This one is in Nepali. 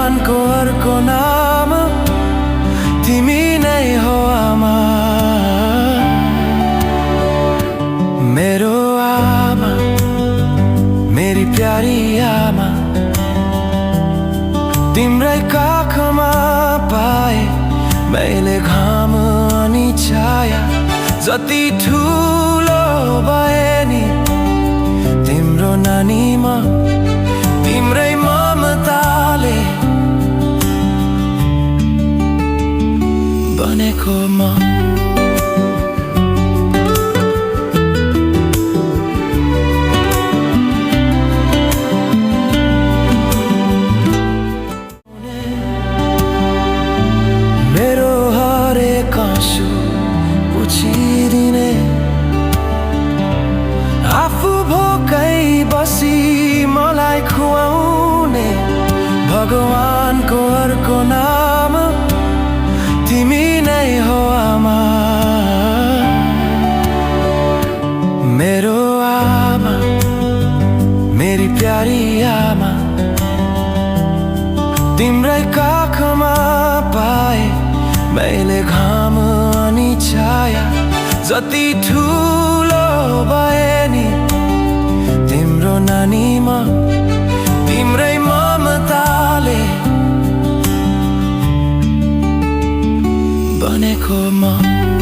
भगवानको अर्को नाम तिमी नै हो आमा। मेरो आमा, मेरी प्यारी आमा, तिम्रै काखमा पाए मैले घाम अनि छाया। जति ठुलो भए नि तिम्रो नानीमा तिम्रै ममताले बनेको म। मेरो हरेक आँसु पुछिदिने, आफू भोकै बसी मलाई खुवाउने भगवानको अर्को नाम तिमी नै हो आमा। मेरो आमा, मेरी प्यारी आमा, तिम्रै काखमा पाए मैले घाम अनि छाया। जति ठुलो भए नि तिम्रो नानीमा तिम्रै ममताले बनेको म।